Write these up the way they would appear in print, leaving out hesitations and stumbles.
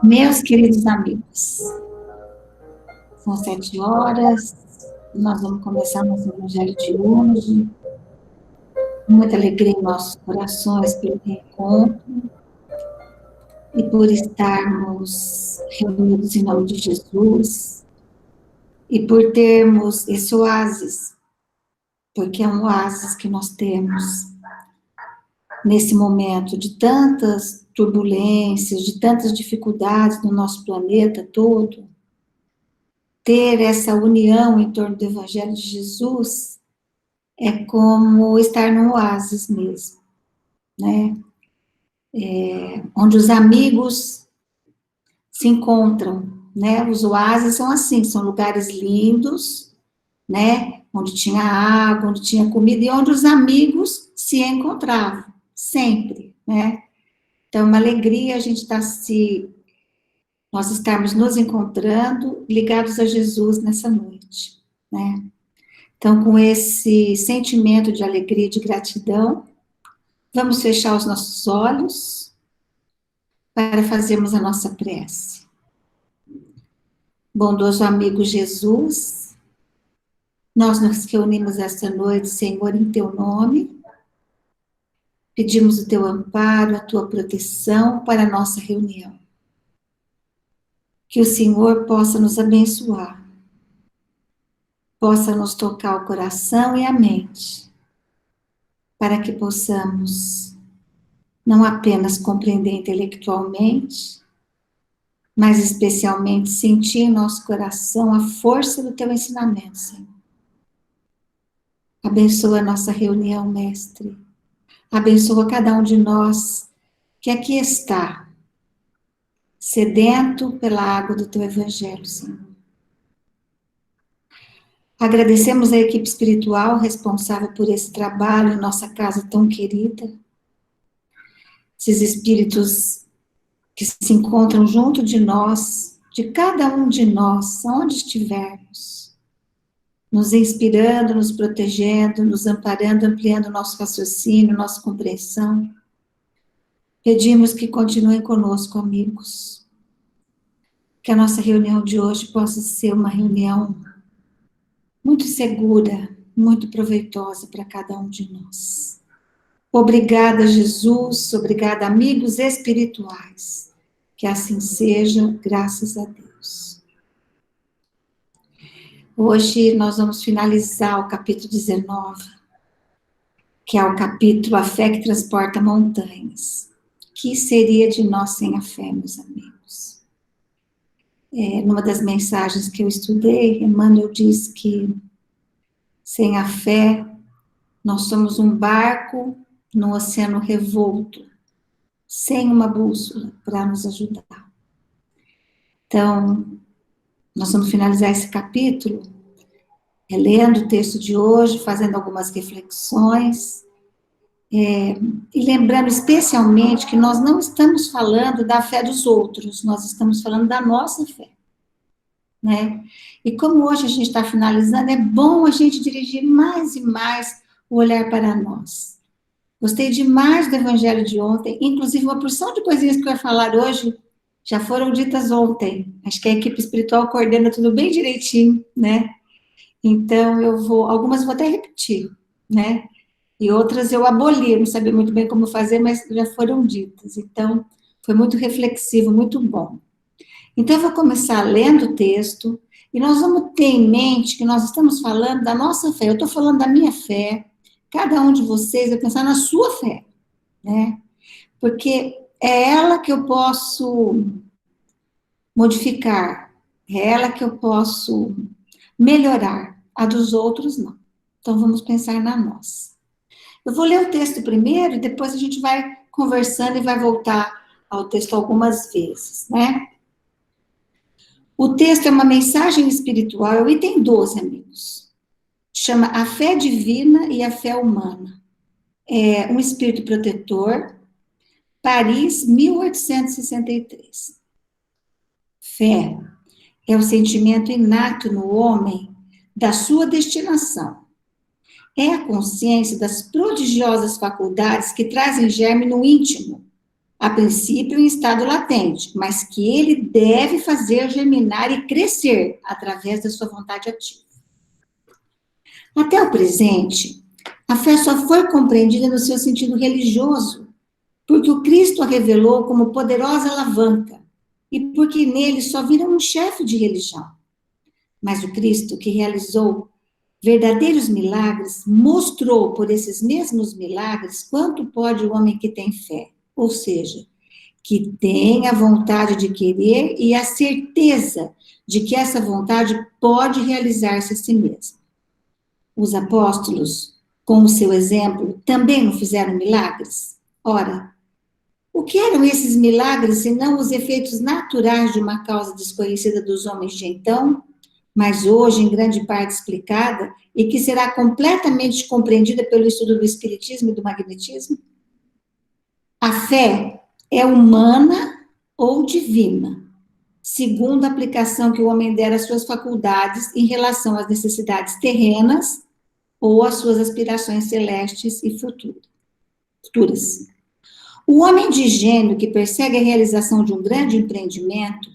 Meus queridos amigos, são 7 horas, nós vamos começar nosso evangelho de hoje, muita alegria em nossos corações pelo reencontro e por estarmos reunidos em nome de Jesus e por termos esse oásis, porque é um oásis que nós temos nesse momento de tantas turbulências, de tantas dificuldades no nosso planeta todo. Ter essa união em torno do Evangelho de Jesus é como estar num oásis mesmo, né? Onde os amigos se encontram, né? Os oásis são assim, são lugares lindos, né? Onde tinha água, onde tinha comida e onde os amigos se encontravam, sempre, né? Então, é uma alegria a gente nós estarmos nos encontrando, ligados a Jesus nessa noite, né? Então, com esse sentimento de alegria e de gratidão, vamos fechar os nossos olhos para fazermos a nossa prece. Bondoso amigo Jesus, nós nos reunimos esta noite, Senhor, em Teu nome, pedimos o Teu amparo, a Tua proteção para a nossa reunião. Que o Senhor possa nos abençoar, possa nos tocar o coração e a mente, para que possamos não apenas compreender intelectualmente, mas especialmente sentir em nosso coração a força do Teu ensinamento, Senhor. Abençoa a nossa reunião, Mestre. Abençoa cada um de nós que aqui está, sedento pela água do Teu Evangelho, Senhor. Agradecemos a equipe espiritual responsável por esse trabalho em nossa casa tão querida. Esses espíritos que se encontram junto de nós, de cada um de nós, onde estivermos, nos inspirando, nos protegendo, nos amparando, ampliando nosso raciocínio, nossa compreensão. Pedimos que continuem conosco, amigos. Que a nossa reunião de hoje possa ser uma reunião muito segura, muito proveitosa para cada um de nós. Obrigada, Jesus, obrigada, amigos espirituais. Que assim seja, graças a Deus. Hoje nós vamos finalizar o capítulo 19, que é o capítulo A Fé que Transporta Montanhas. Que seria de nós sem a fé, meus amigos? Numa das mensagens que eu estudei, Emmanuel diz que sem a fé, nós somos um barco no oceano revolto, sem uma bússola para nos ajudar. Então, nós vamos finalizar esse capítulo, lendo o texto de hoje, fazendo algumas reflexões, e lembrando especialmente que nós não estamos falando da fé dos outros, nós estamos falando da nossa fé, né? E como hoje a gente está finalizando, é bom a gente dirigir mais e mais o olhar para nós. Gostei demais do evangelho de ontem, inclusive uma porção de coisinhas que eu ia falar hoje já foram ditas ontem. Acho que a equipe espiritual coordena tudo bem direitinho, né? Então algumas eu vou até repetir, né? E outras eu aboli, eu não sabia muito bem como fazer, mas já foram ditas. Então, foi muito reflexivo, muito bom. Então, eu vou começar lendo o texto, e nós vamos ter em mente que nós estamos falando da nossa fé. Eu estou falando da minha fé, cada um de vocês vai pensar na sua fé, né? Porque é ela que eu posso modificar, é ela que eu posso melhorar, a dos outros não. Então, vamos pensar na nossa. Eu vou ler o texto primeiro e depois a gente vai conversando e vai voltar ao texto algumas vezes, né? O texto é uma mensagem espiritual, é o item 12, amigos. chama A Fé Divina e a Fé Humana. É um espírito protetor, Paris, 1863. Fé é o sentimento inato no homem da sua destinação. É a consciência das prodigiosas faculdades que trazem germe no íntimo, a princípio em estado latente, mas que ele deve fazer germinar e crescer através da sua vontade ativa. Até o presente, a fé só foi compreendida no seu sentido religioso, porque o Cristo a revelou como poderosa alavanca, e porque nele só vira um chefe de religião. Mas o Cristo, que realizou verdadeiros milagres, mostrou por esses mesmos milagres quanto pode o homem que tem fé, ou seja, que tem a vontade de querer e a certeza de que essa vontade pode realizar-se a si mesma. Os apóstolos, com o seu exemplo, também não fizeram milagres? Ora, o que eram esses milagres senão os efeitos naturais de uma causa desconhecida dos homens de então, mas hoje em grande parte explicada e que será completamente compreendida pelo estudo do espiritismo e do magnetismo? A fé é humana ou divina, segundo a aplicação que o homem der às suas faculdades em relação às necessidades terrenas ou às suas aspirações celestes e futuras. O homem de gênio que persegue a realização de um grande empreendimento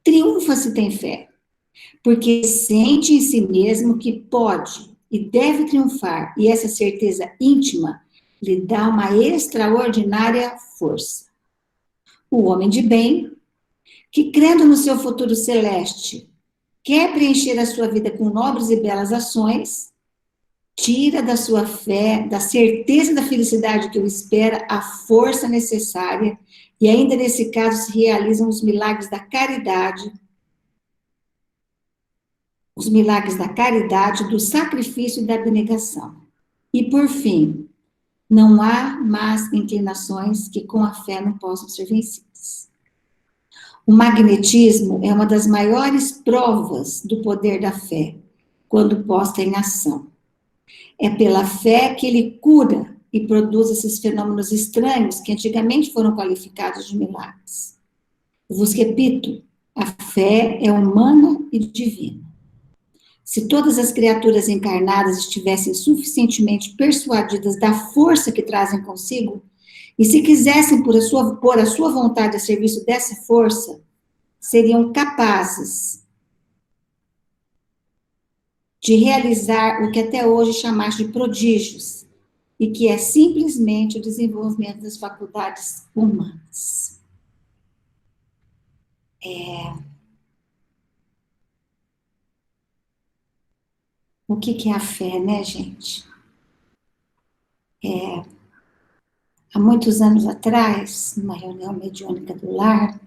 triunfa se tem fé, porque sente em si mesmo que pode e deve triunfar, e essa certeza íntima lhe dá uma extraordinária força. O homem de bem, que crendo no seu futuro celeste, quer preencher a sua vida com nobres e belas ações, tira da sua fé, da certeza da felicidade que o espera, a força necessária, e ainda nesse caso se realizam os milagres da caridade, do sacrifício e da abnegação. E, por fim, não há más inclinações que com a fé não possam ser vencidas. O magnetismo é uma das maiores provas do poder da fé, quando posta em ação. É pela fé que ele cura e produz esses fenômenos estranhos que antigamente foram qualificados de milagres. Eu vos repito, a fé é humana e divina. Se todas as criaturas encarnadas estivessem suficientemente persuadidas da força que trazem consigo, e se quisessem pôr a sua vontade a serviço dessa força, seriam capazes de realizar o que até hoje chamamos de prodígios, e que é simplesmente o desenvolvimento das faculdades humanas. O que é a fé, né, gente? Há muitos anos atrás, numa reunião mediúnica do lar,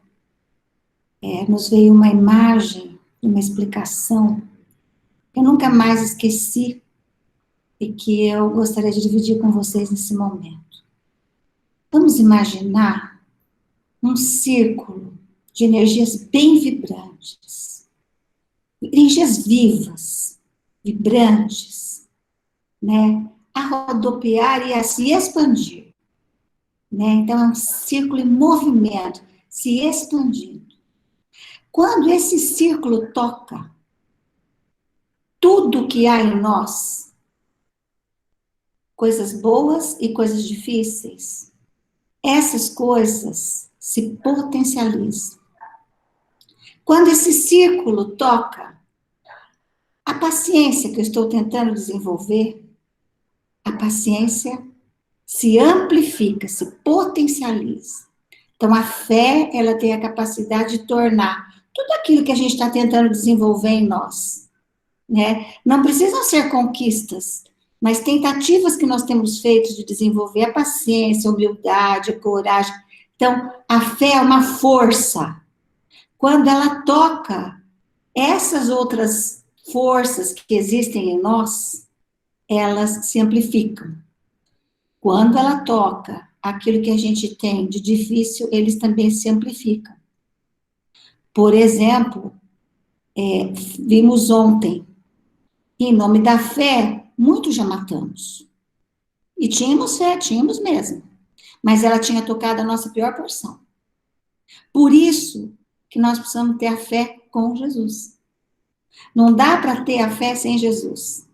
nos veio uma imagem, uma explicação, que eu nunca mais esqueci e que eu gostaria de dividir com vocês nesse momento. Vamos imaginar um círculo de energias bem vibrantes, energias vivas, vibrantes, né, a rodopiar e a se expandir, né? Então é um círculo em movimento, se expandindo. Quando esse círculo toca tudo que há em nós, coisas boas e coisas difíceis, essas coisas se potencializam. Quando esse círculo toca a paciência que eu estou tentando desenvolver, a paciência se amplifica, se potencializa. Então, a fé, ela tem a capacidade de tornar tudo aquilo que a gente está tentando desenvolver em nós, né? Não precisam ser conquistas, mas tentativas que nós temos feito de desenvolver a paciência, a humildade, a coragem. Então, a fé é uma força. Quando ela toca essas outras forças que existem em nós, elas se amplificam. Quando ela toca aquilo que a gente tem de difícil, eles também se amplificam. Por exemplo, vimos ontem E em nome da fé, muitos já matamos. E tínhamos fé, tínhamos mesmo. Mas ela tinha tocado a nossa pior porção. Por isso que nós precisamos ter a fé com Jesus. Não dá para ter a fé sem Jesus.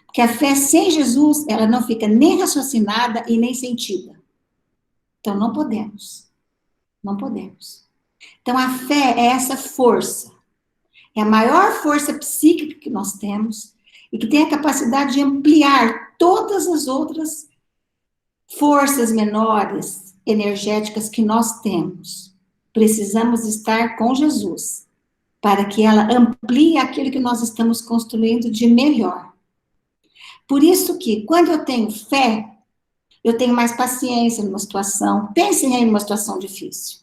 Porque a fé sem Jesus, ela não fica nem raciocinada e nem sentida. Então não podemos. Não podemos. Então a fé é essa força. É a maior força psíquica que nós temos e que tem a capacidade de ampliar todas as outras forças menores, energéticas que nós temos. Precisamos estar com Jesus para que ela amplie aquilo que nós estamos construindo de melhor. Por isso que, quando eu tenho fé, eu tenho mais paciência numa situação. Pensem aí numa situação difícil.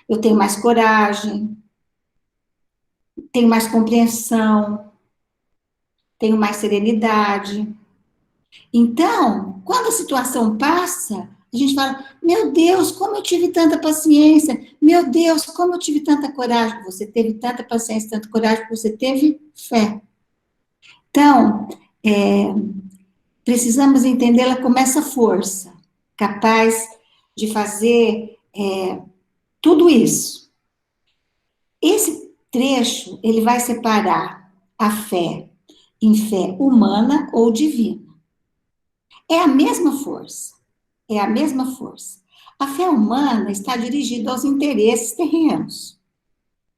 Eu tenho mais coragem, tenho mais compreensão, tenho mais serenidade. Então, quando a situação passa, a gente fala, meu Deus, como eu tive tanta paciência, meu Deus, como eu tive tanta coragem. Você teve tanta paciência, tanta coragem, porque você teve fé. Então, precisamos entendê-la como essa força, capaz de fazer tudo isso. Esse trecho, ele vai separar a fé em fé humana ou divina. É a mesma força. É a mesma força. A fé humana está dirigida aos interesses terrenos,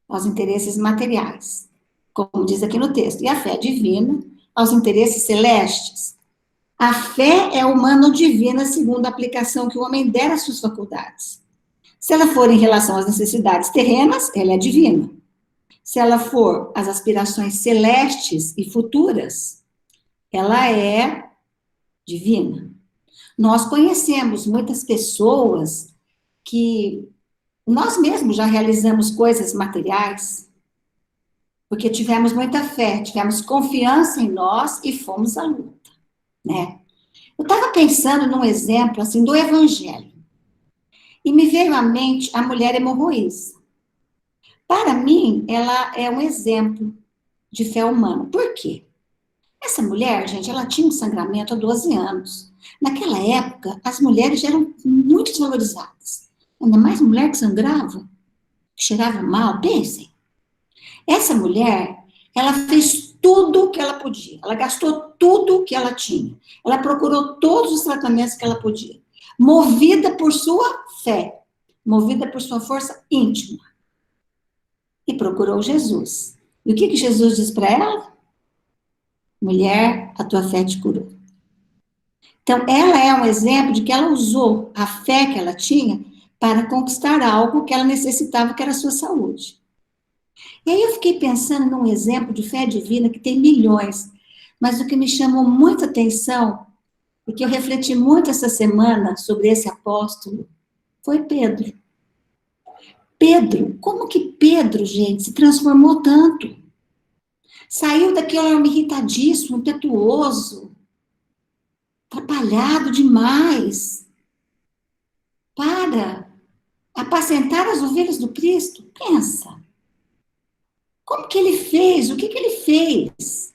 aos interesses materiais, como diz aqui no texto. E a fé divina, aos interesses celestes. A fé é humana ou divina segundo a aplicação que o homem der às suas faculdades. Se ela for em relação às necessidades terrenas, ela é divina. Se ela for às aspirações celestes e futuras, ela é divina. Nós conhecemos muitas pessoas que nós mesmos já realizamos coisas materiais, porque tivemos muita fé, tivemos confiança em nós e fomos à luta, né? Eu estava pensando num exemplo, assim, do Evangelho, e me veio à mente a mulher hemorroísta. Para mim, ela é um exemplo de fé humana. Por quê? Essa mulher, gente, ela tinha um sangramento há 12 anos. Naquela época, as mulheres eram muito desvalorizadas. Ainda mais mulher que sangrava, que cheirava mal, pensem. Essa mulher, ela fez tudo o que ela podia. Ela gastou tudo o que ela tinha. Ela procurou todos os tratamentos que ela podia. Movida por sua fé. Movida por sua força íntima. E procurou Jesus. E o que Jesus diz para ela? Mulher, a tua fé te curou. Então, ela é um exemplo de que ela usou a fé que ela tinha para conquistar algo que ela necessitava, que era a sua saúde. E aí eu fiquei pensando num exemplo de fé divina que tem milhões, mas o que me chamou muita atenção, e que eu refleti muito essa semana sobre esse apóstolo, foi Pedro. Pedro, como que Pedro, gente, se transformou tanto? Saiu daquele homem irritadíssimo, impetuoso, atrapalhado demais, para apacentar as ovelhas do Cristo. Pensa. Como que ele fez? O que que ele fez?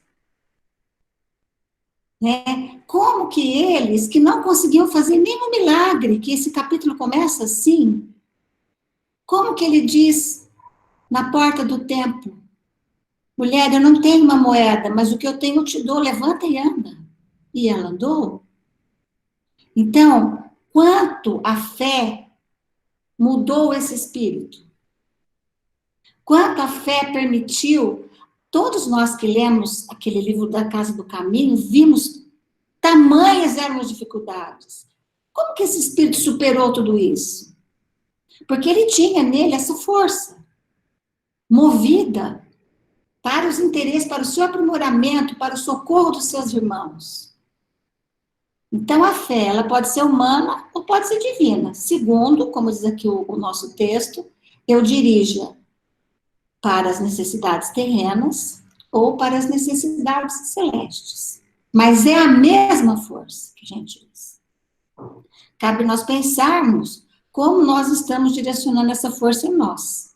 Né? Como que eles, que não conseguiam fazer nenhum milagre, que esse capítulo começa assim, como que ele diz na porta do templo, mulher, eu não tenho uma moeda, mas o que eu tenho eu te dou, levanta e anda. E ela andou. Então, quanto a fé mudou esse espírito? Quanto a fé permitiu, todos nós que lemos aquele livro da Casa do Caminho, vimos tamanhas eram as dificuldades. Como que esse espírito superou tudo isso? Porque ele tinha nele essa força, movida para os interesses, para o seu aprimoramento, para o socorro dos seus irmãos. Então, a fé, ela pode ser humana ou pode ser divina. Segundo, como diz aqui o nosso texto, eu dirija para as necessidades terrenas ou para as necessidades celestes. Mas é a mesma força que a gente diz. Cabe nós pensarmos como nós estamos direcionando essa força em nós.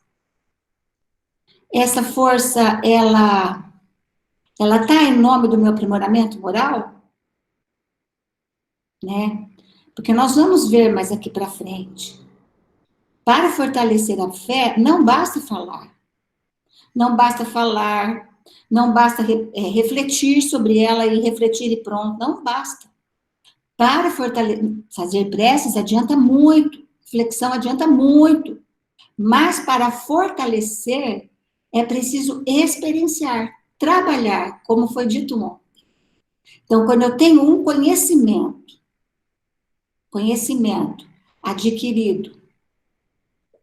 Essa força, ela Ela está em nome do meu aprimoramento moral? Né? Porque nós vamos ver mais aqui para frente. Para fortalecer a fé, não basta falar. Não basta falar, não basta refletir sobre ela e refletir e pronto. Não basta. Para fazer preces adianta muito, flexão adianta muito, mas para fortalecer é preciso experienciar, trabalhar, como foi dito ontem. Então, quando eu tenho um conhecimento adquirido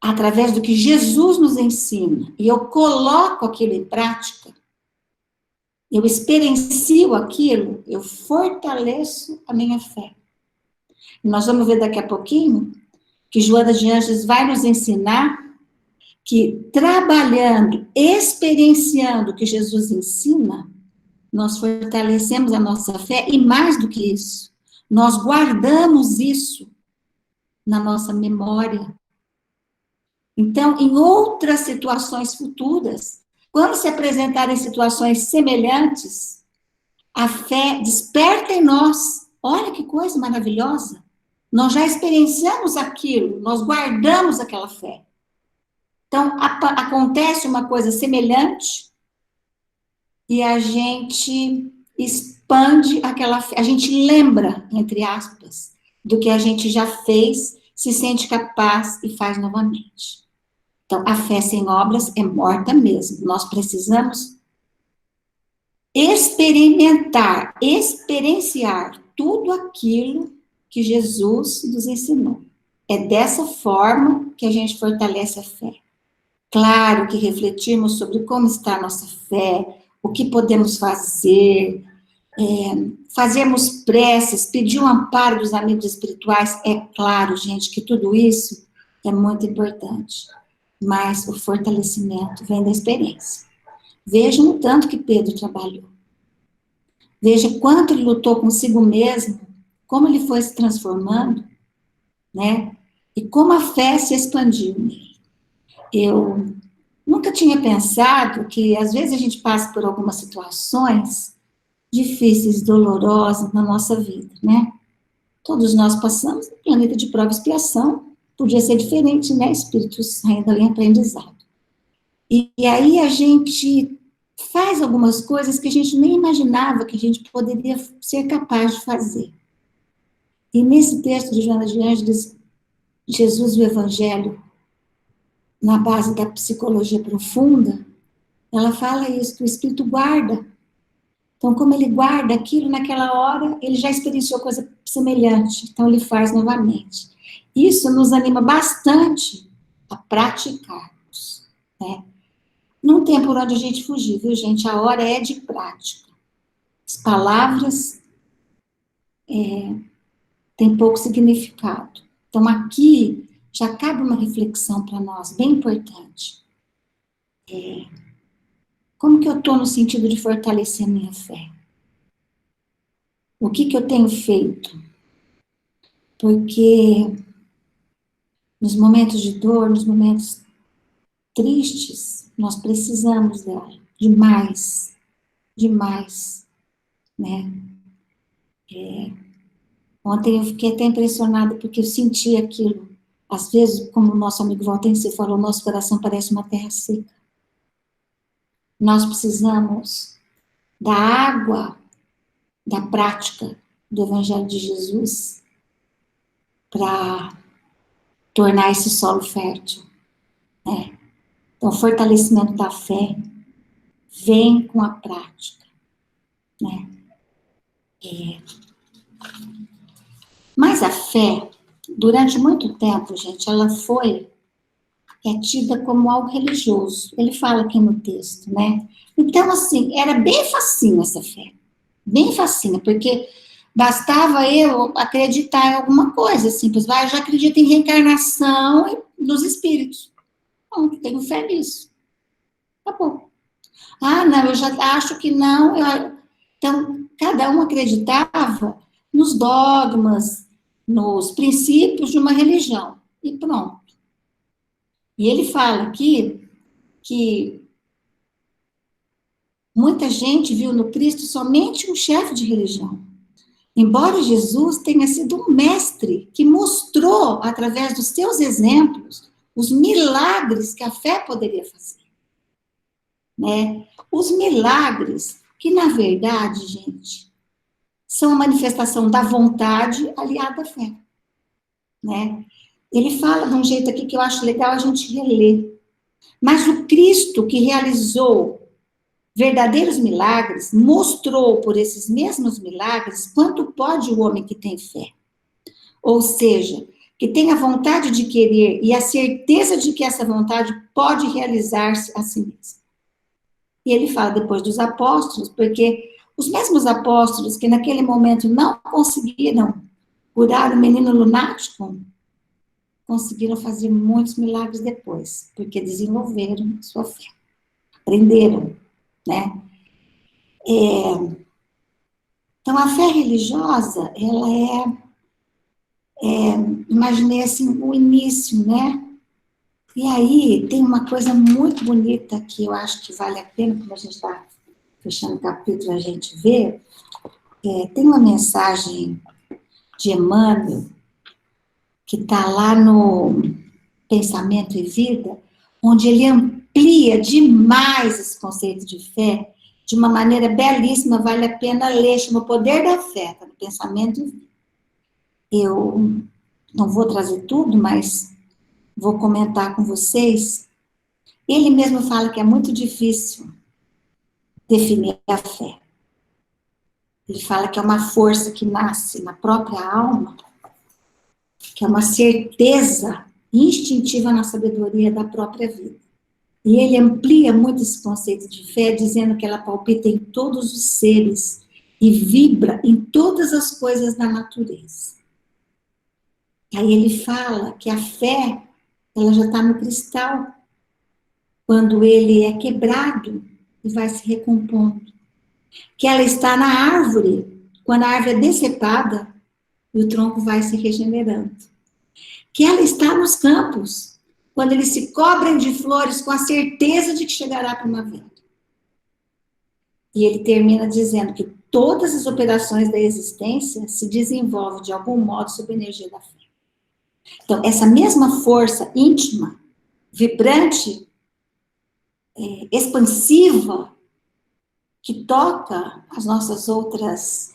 através do que Jesus nos ensina, e eu coloco aquilo em prática, eu experiencio aquilo, eu fortaleço a minha fé. E nós vamos ver daqui a pouquinho que Joana de Ângeles vai nos ensinar que trabalhando, experienciando o que Jesus ensina, nós fortalecemos a nossa fé e mais do que isso, nós guardamos isso na nossa memória. Então, em outras situações futuras, quando se apresentarem situações semelhantes, a fé desperta em nós. Olha que coisa maravilhosa. Nós já experienciamos aquilo, nós guardamos aquela fé. Então, acontece uma coisa semelhante e a gente expande aquela fé. A gente lembra, entre aspas, do que a gente já fez, se sente capaz e faz novamente. Então, a fé sem obras é morta mesmo. Nós precisamos experimentar, experienciar tudo aquilo que Jesus nos ensinou. É dessa forma que a gente fortalece a fé. Claro que refletirmos sobre como está a nossa fé, o que podemos fazer, fazermos preces, pedir um amparo dos amigos espirituais, é claro, gente, que tudo isso é muito importante. Mas o fortalecimento vem da experiência. Vejam o tanto que Pedro trabalhou. Veja quanto ele lutou consigo mesmo, como ele foi se transformando, né? E como a fé se expandiu nele. Eu nunca tinha pensado que, às vezes, a gente passa por algumas situações difíceis, dolorosas na nossa vida, né? Todos nós passamos no planeta de prova e expiação. Podia ser diferente, né? Espíritos ainda em aprendizado. E aí a gente faz algumas coisas que a gente nem imaginava que a gente poderia ser capaz de fazer. E nesse texto de Joana de Ângeles, Jesus e o Evangelho, na base da psicologia profunda, ela fala isso, o Espírito guarda. Então, como ele guarda aquilo naquela hora, ele já experienciou coisa semelhante, então ele faz novamente. Isso nos anima bastante a praticarmos, né? Não tem por onde a gente fugir, viu, gente? A hora é de prática. As palavras têm pouco significado. Então, aqui já cabe uma reflexão para nós, bem importante. Como que eu estou no sentido de fortalecer a minha fé? O que eu tenho feito? Porque nos momentos de dor, nos momentos tristes, nós precisamos dela. Demais. Demais. Né? Ontem eu fiquei até impressionada porque eu senti aquilo. Às vezes, como o nosso amigo Valtense falou, nosso coração parece uma terra seca. Nós precisamos da água, da prática do Evangelho de Jesus para tornar esse solo fértil. Né? Então, o fortalecimento da fé vem com a prática. Né? Mas a fé, durante muito tempo, gente, ela foi tida como algo religioso. Ele fala aqui no texto, né? Então, assim, era bem facinho essa fé. Bem facinho, porque bastava eu acreditar em alguma coisa, assim, pois vai, eu já acredito em reencarnação e nos espíritos. Bom, tenho fé nisso. Tá bom. Ah, não, eu já acho que não. Então, cada um acreditava nos dogmas, nos princípios de uma religião. E pronto. E ele fala aqui que Muita gente viu no Cristo somente um chefe de religião. Embora Jesus tenha sido um mestre que mostrou, através dos seus exemplos, os milagres que a fé poderia fazer. Né? Os milagres, que na verdade, gente, são a manifestação da vontade aliada à fé. Né? Ele fala de um jeito aqui que eu acho legal a gente reler. Mas o Cristo que realizou verdadeiros milagres, mostrou por esses mesmos milagres quanto pode o homem que tem fé. Ou seja, que tem a vontade de querer e a certeza de que essa vontade pode realizar-se a si mesmo. E ele fala depois dos apóstolos, porque os mesmos apóstolos que naquele momento não conseguiram curar o menino lunático, conseguiram fazer muitos milagres depois, porque desenvolveram sua fé, aprenderam, né? Então, a fé religiosa, ela imaginei assim, o início, né? E aí, tem uma coisa muito bonita que eu acho que vale a pena, como a gente está fechando o capítulo, a gente vê, tem uma mensagem de Emmanuel, que está lá no Pensamento e Vida, onde ele amplia demais esse conceito de fé, de uma maneira belíssima, vale a pena ler, chama O Poder da Fé, tá no Pensamento e Vida. Eu não vou trazer tudo, mas vou comentar com vocês. Ele mesmo fala que é muito difícil definir a fé. Ele fala que é uma força que nasce na própria alma, que é uma certeza instintiva na sabedoria da própria vida. E ele amplia muito esse conceito de fé, dizendo que ela palpita em todos os seres e vibra em todas as coisas da natureza. Aí ele fala que a fé, ela já está no cristal, quando ele é quebrado e vai se recompondo. Que ela está na árvore, quando a árvore é decepada e o tronco vai se regenerando. Que ela está nos campos, quando eles se cobrem de flores com a certeza de que chegará a primavera. E ele termina dizendo que todas as operações da existência se desenvolvem de algum modo sob a energia da fé. Então, essa mesma força íntima, vibrante, expansiva, que toca as nossas outras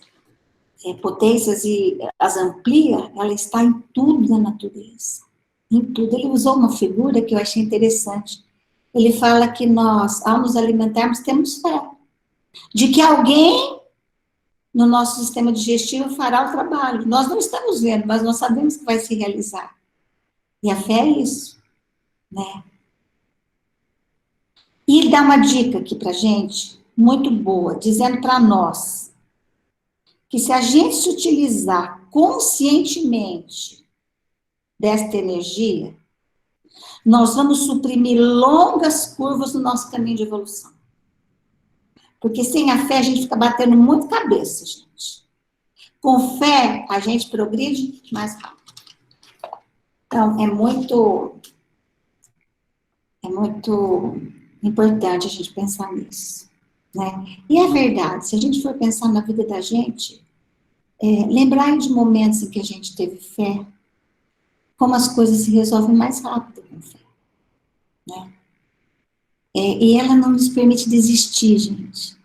potências e as amplia, ela está em tudo na natureza. Em tudo. Ele usou uma figura que eu achei interessante. Ele fala que nós, ao nos alimentarmos, temos fé. De que alguém no nosso sistema digestivo fará o trabalho. Nós não estamos vendo, mas nós sabemos que vai se realizar. E a fé é isso, né? E ele dá uma dica aqui pra gente, muito boa, dizendo para nós que se a gente se utilizar conscientemente desta energia, nós vamos suprimir longas curvas no nosso caminho de evolução. Porque sem a fé a gente fica batendo muito cabeça, gente. Com fé a gente progride mais rápido. Então, é muito importante a gente pensar nisso, né? E é verdade, se a gente for pensar na vida da gente, lembrar de momentos em que a gente teve fé, como as coisas se resolvem mais rápido com fé, né? E ela não nos permite desistir, gente.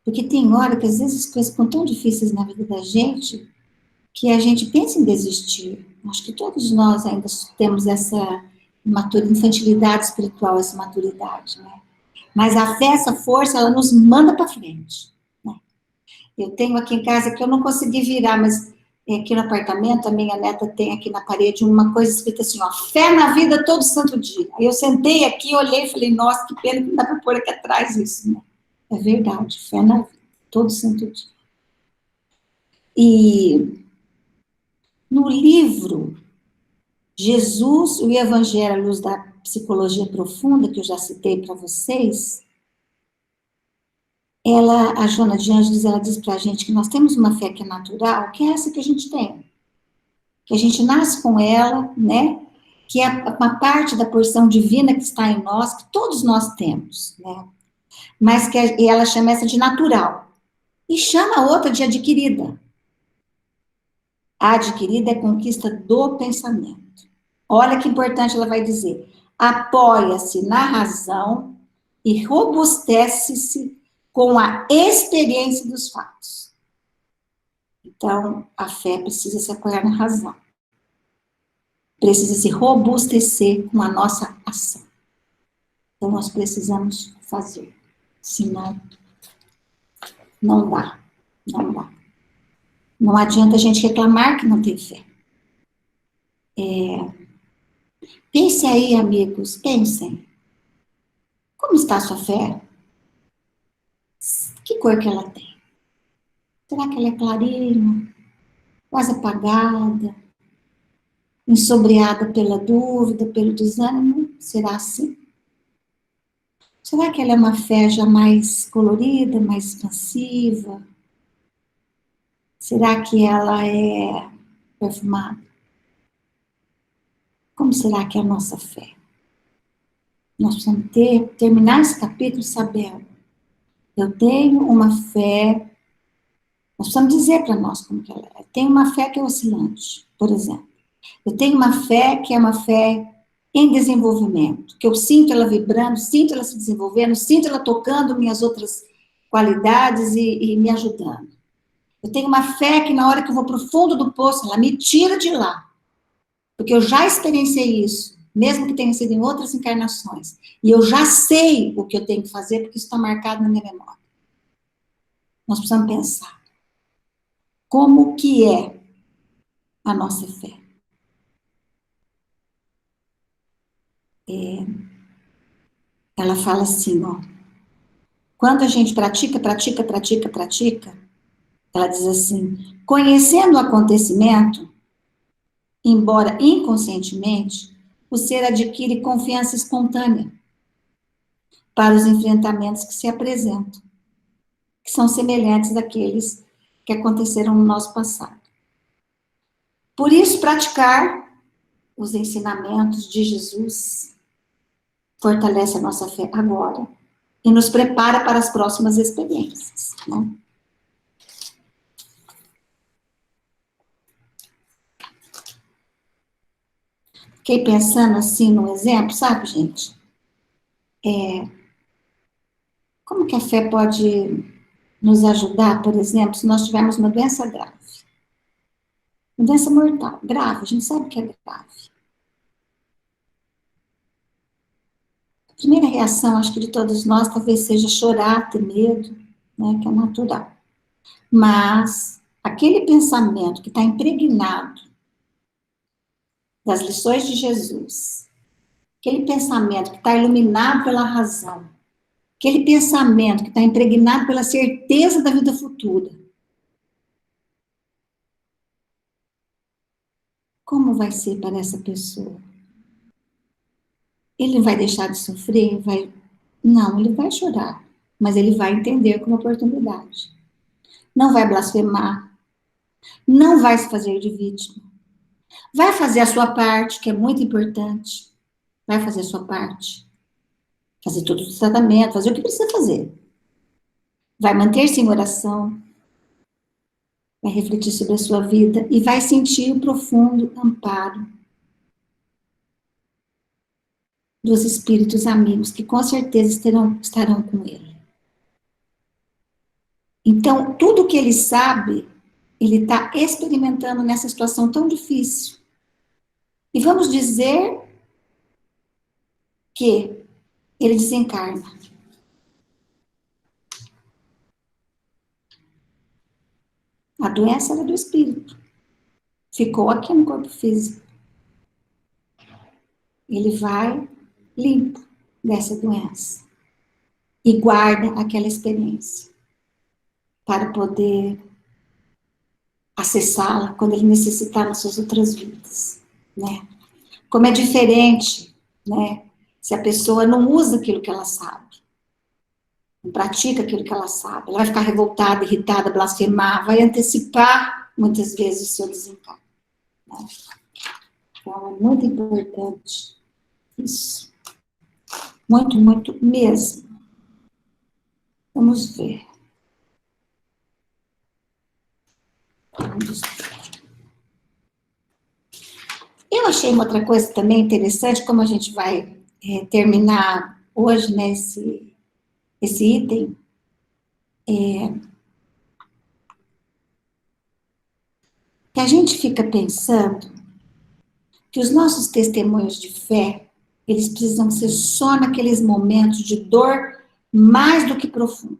Porque tem hora que às vezes as coisas ficam tão difíceis na vida da gente que a gente pensa em desistir. Acho que todos nós ainda temos essa infantilidade espiritual, essa maturidade, né? Mas a fé, essa força, ela nos manda para frente, né? Eu tenho aqui em casa que eu não consegui virar, mas aqui no apartamento, a minha neta tem aqui na parede uma coisa escrita assim, ó, fé na vida todo santo dia. Aí eu sentei aqui, olhei e falei, nossa, que pena que não dá para pôr aqui atrás isso, né? É verdade, fé na vida, todo santo dia. E no livro Jesus, o Evangelho à Luz da Psicologia Profunda, que eu já citei para vocês, a Joana de Ângeles, ela diz para a gente que nós temos uma fé que é natural, que é essa que a gente tem. Que a gente nasce com ela, né? Que é uma parte da porção divina que está em nós, que todos nós temos, né? mas e ela chama essa de natural. E chama a outra de adquirida. A adquirida é conquista do pensamento. Olha que importante ela vai dizer. Apoia-se na razão e robustece-se com a experiência dos fatos. Então, a fé precisa se apoiar na razão. Precisa se robustecer com a nossa ação. Então, nós precisamos fazer. Senão, não dá. Não dá. Não adianta a gente reclamar que não tem fé. Pense aí, amigos, pensem. Como está a sua fé? Que cor que ela tem? Será que ela é clarinha? Quase apagada? Ensombreada pela dúvida, pelo desânimo? Será assim? Será que ela é uma fé já mais colorida, mais expansiva? Será que ela é perfumada? Como será que é a nossa fé? Nós precisamos terminar esse capítulo sabendo. Eu tenho uma fé. Nós precisamos dizer para nós como que ela é. Eu tenho uma fé que é oscilante, por exemplo. Eu tenho uma fé que é uma fé em desenvolvimento, que eu sinto ela vibrando, sinto ela se desenvolvendo, sinto ela tocando minhas outras qualidades e me ajudando. Eu tenho uma fé que na hora que eu vou para o fundo do poço, ela me tira de lá. Porque eu já experienciei isso, mesmo que tenha sido em outras encarnações. E eu já sei o que eu tenho que fazer, porque isso está marcado na minha memória. Nós precisamos pensar. Como que é a nossa fé? Ela fala assim, ó. Quando a gente pratica, ela diz assim, conhecendo o acontecimento, embora inconscientemente, o ser adquire confiança espontânea para os enfrentamentos que se apresentam, que são semelhantes àqueles que aconteceram no nosso passado. Por isso, praticar os ensinamentos de Jesus fortalece a nossa fé agora e nos prepara para as próximas experiências, né? Fiquei pensando assim num exemplo, sabe, gente? Como que a fé pode nos ajudar, por exemplo, se nós tivermos uma doença grave? Uma doença mortal, grave, a gente sabe que é grave. A primeira reação, acho que de todos nós, talvez seja chorar, ter medo, né, que é natural. Mas aquele pensamento que está impregnado das lições de Jesus, aquele pensamento que está iluminado pela razão, aquele pensamento que está impregnado pela certeza da vida futura, como vai ser para essa pessoa? Ele vai deixar de sofrer? Não, ele vai chorar, mas ele vai entender como oportunidade. Não vai blasfemar, não vai se fazer de vítima. Vai fazer a sua parte, que é muito importante. Vai fazer a sua parte. Fazer todo o tratamento, fazer o que precisa fazer. Vai manter-se em oração, vai refletir sobre a sua vida e vai sentir o profundo amparo dos espíritos amigos, que com certeza estarão com ele. Então, tudo que ele sabe, ele está experimentando nessa situação tão difícil. E vamos dizer que ele desencarna. A doença era do espírito. Ficou aqui no corpo físico. Ele vai limpo dessa doença. E guarda aquela experiência. Para poder acessá-la quando ele necessitar nas suas outras vidas, né? Como é diferente, né? Se a pessoa não usa aquilo que ela sabe, não pratica aquilo que ela sabe, ela vai ficar revoltada, irritada, blasfemar, vai antecipar, muitas vezes, o seu desencargo. Né? Então, é muito importante isso. Muito, muito mesmo. Vamos ver. Vamos ver. Eu achei uma outra coisa também interessante, como a gente vai terminar hoje, né, esse item, que a gente fica pensando que os nossos testemunhos de fé, eles precisam ser só naqueles momentos de dor mais do que profunda,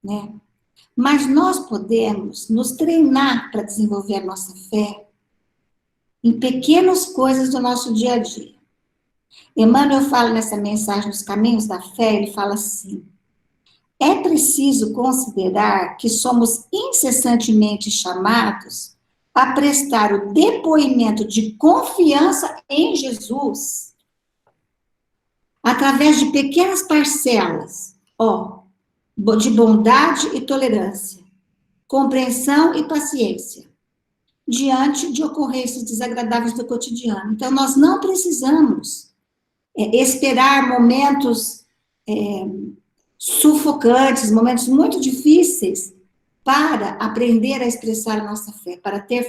né? Mas nós podemos nos treinar para desenvolver a nossa fé em pequenas coisas do nosso dia a dia. Emmanuel fala nessa mensagem dos caminhos da fé, ele fala assim: é preciso considerar que somos incessantemente chamados a prestar o depoimento de confiança em Jesus, através de pequenas parcelas, de bondade e tolerância, compreensão e paciência, diante de ocorrências desagradáveis do cotidiano. Então, nós não precisamos esperar momentos sufocantes, momentos muito difíceis, para aprender a expressar a nossa fé,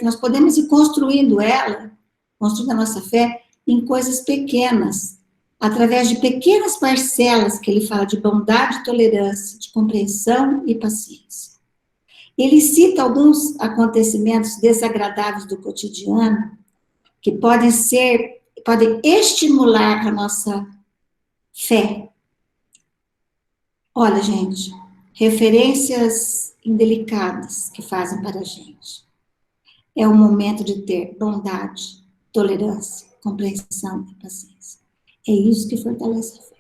nós podemos ir construindo a nossa fé em coisas pequenas, através de pequenas parcelas, que ele fala de bondade, tolerância, de compreensão e paciência. Ele cita alguns acontecimentos desagradáveis do cotidiano, que podem estimular a nossa fé. Olha, gente, referências indelicadas que fazem para a gente. É o momento de ter bondade, tolerância, compreensão e paciência. É isso que fortalece a fé.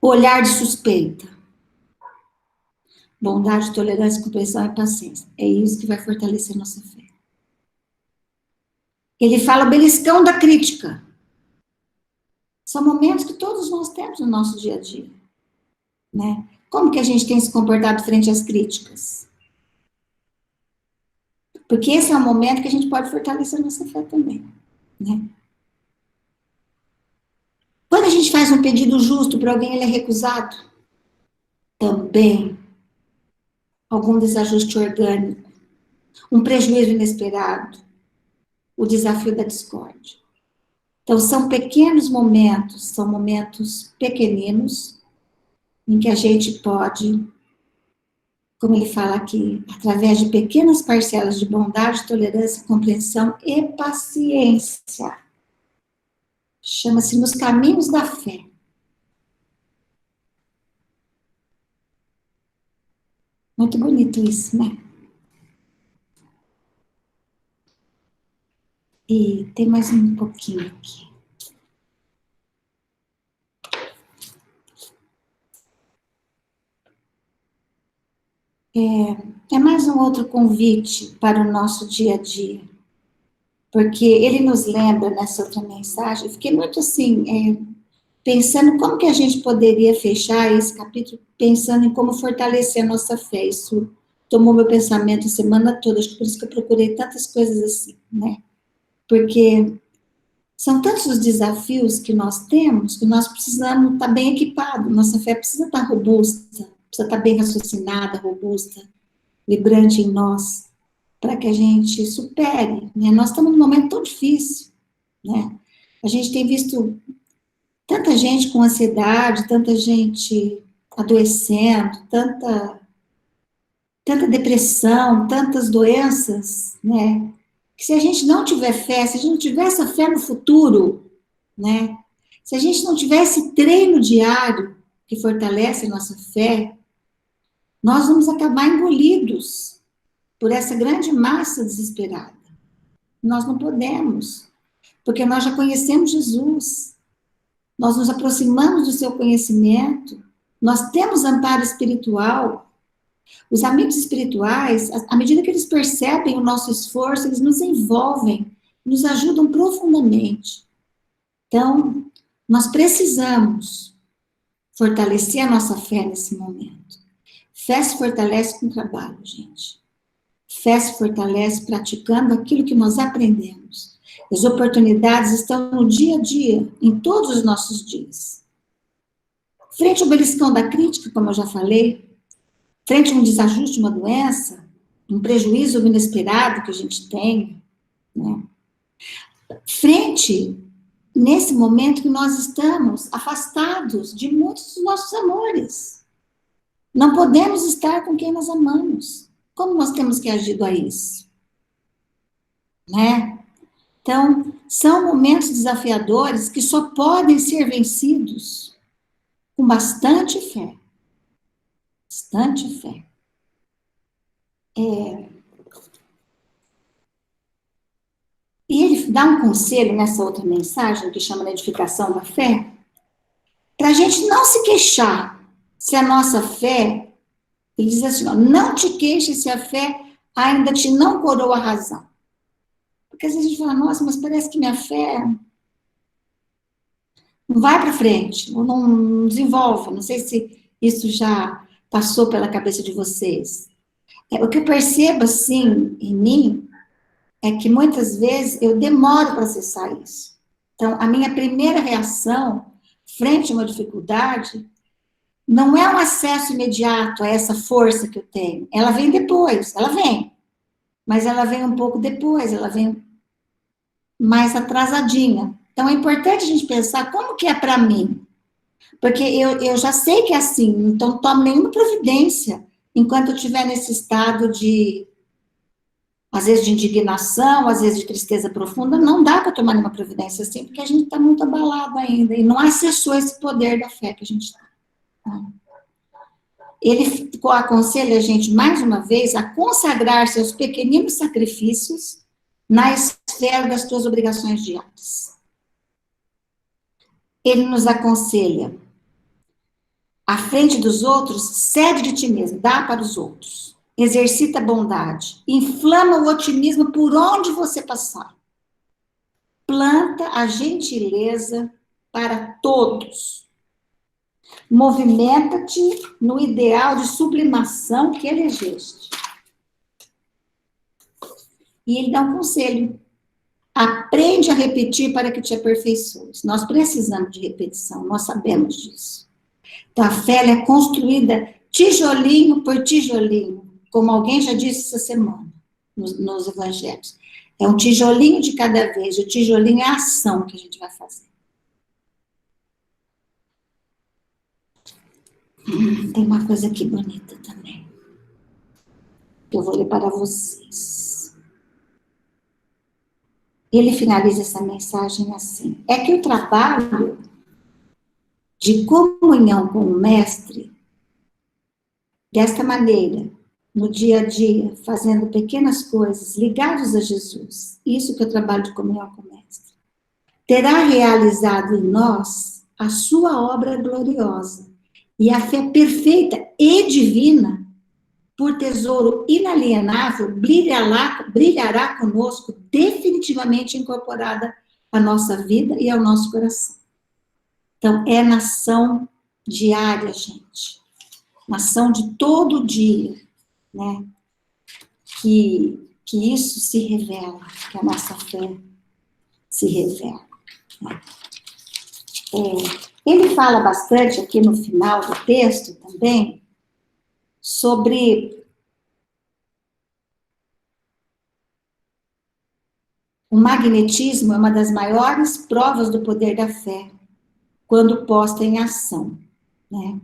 Olhar de suspeita. Bondade, tolerância, compreensão e paciência. É isso que vai fortalecer a nossa fé. Ele fala o beliscão da crítica. São momentos que todos nós temos no nosso dia a dia, né? Como que a gente tem se comportado frente às críticas? Porque esse é um momento que a gente pode fortalecer a nossa fé também, né? Quando a gente faz um pedido justo para alguém, ele é recusado. Também. Algum desajuste orgânico, um prejuízo inesperado, o desafio da discórdia. Então, são pequenos momentos, são momentos pequeninos, em que a gente pode, como ele fala aqui, através de pequenas parcelas de bondade, tolerância, compreensão e paciência. Chama-se Nos Caminhos da Fé. Muito bonito isso, né? E tem mais um pouquinho aqui. É mais um outro convite para o nosso dia a dia. Porque ele nos lembra nessa outra mensagem, eu fiquei muito assim, pensando como que a gente poderia fechar esse capítulo, pensando em como fortalecer a nossa fé. Isso tomou meu pensamento a semana toda, acho que por isso que eu procurei tantas coisas assim, né? Porque são tantos os desafios que nós temos, que nós precisamos estar bem equipados, nossa fé precisa estar robusta, precisa estar bem raciocinada, robusta, vibrante em nós, para que a gente supere, né? Nós estamos num momento tão difícil, né? A gente tem visto tanta gente com ansiedade, tanta gente adoecendo, tanta depressão, tantas doenças, né? Que se a gente não tiver fé, se a gente não tiver essa fé no futuro, né? Se a gente não tiver esse treino diário que fortalece a nossa fé, nós vamos acabar engolidos por essa grande massa desesperada. Nós não podemos, porque nós já conhecemos Jesus, nós nos aproximamos do seu conhecimento, nós temos amparo espiritual. Os amigos espirituais, à medida que eles percebem o nosso esforço, eles nos envolvem, nos ajudam profundamente. Então, nós precisamos fortalecer a nossa fé nesse momento. Fé se fortalece com trabalho, gente. Fé se fortalece praticando aquilo que nós aprendemos. As oportunidades estão no dia a dia, em todos os nossos dias. Frente ao beliscão da crítica, como eu já falei, frente a um desajuste, uma doença, um prejuízo inesperado que a gente tem, né? Frente, nesse momento que nós estamos afastados de muitos dos nossos amores. Não podemos estar com quem nós amamos. Como nós temos que agir a isso? Né? Então, são momentos desafiadores que só podem ser vencidos com bastante fé. Bastante fé. E ele dá um conselho nessa outra mensagem, que chama de edificação da fé, para a gente não se queixar se a nossa fé, ele diz assim, ó, não te queixes se a fé ainda te não coroa a razão. Porque às vezes a gente fala, nossa, mas parece que minha fé não vai para frente, ou não desenvolve. Não sei se isso já passou pela cabeça de vocês. O que eu percebo, assim, em mim, é que muitas vezes eu demoro para acessar isso. Então, a minha primeira reação, frente a uma dificuldade, não é um acesso imediato a essa força que eu tenho. Ela vem depois, ela vem. Mas ela vem um pouco depois, ela vem mais atrasadinha. Então, é importante a gente pensar como que é para mim. Porque eu já sei que é assim, então não tomo nenhuma providência enquanto eu estiver nesse estado de, às vezes, de indignação, às vezes de tristeza profunda, não dá para tomar nenhuma providência assim, porque a gente está muito abalado ainda, e não acessou esse poder da fé que a gente tem. Ele aconselha a gente, mais uma vez, a consagrar seus pequeninos sacrifícios na esfera das suas obrigações diárias. Ele nos aconselha, à frente dos outros, cede de ti mesmo, dá para os outros. Exercita a bondade, inflama o otimismo por onde você passar. Planta a gentileza para todos. Movimenta-te no ideal de sublimação que elegeste. E ele dá um conselho. Aprende a repetir para que te aperfeiçoes. Nós precisamos de repetição, nós sabemos disso. Então, a fé é construída tijolinho por tijolinho, como alguém já disse essa semana, nos evangelhos. É um tijolinho de cada vez, o tijolinho é a ação que a gente vai fazer. Tem uma coisa aqui bonita também, que eu vou ler para vocês. Ele finaliza essa mensagem assim: é que o trabalho de comunhão com o Mestre, desta maneira, no dia a dia, fazendo pequenas coisas ligadas a Jesus, isso que é o trabalho de comunhão com o Mestre, terá realizado em nós a sua obra gloriosa, e a fé perfeita e divina, por tesouro inalienável, brilhará conosco, definitivamente incorporada à nossa vida e ao nosso coração. Então, é nação diária, gente. Nação de todo dia, né? Que isso se revela, que a nossa fé se revela. Né? Ele fala bastante aqui no final do texto também sobre o magnetismo, é uma das maiores provas do poder da fé, quando posta em ação, né?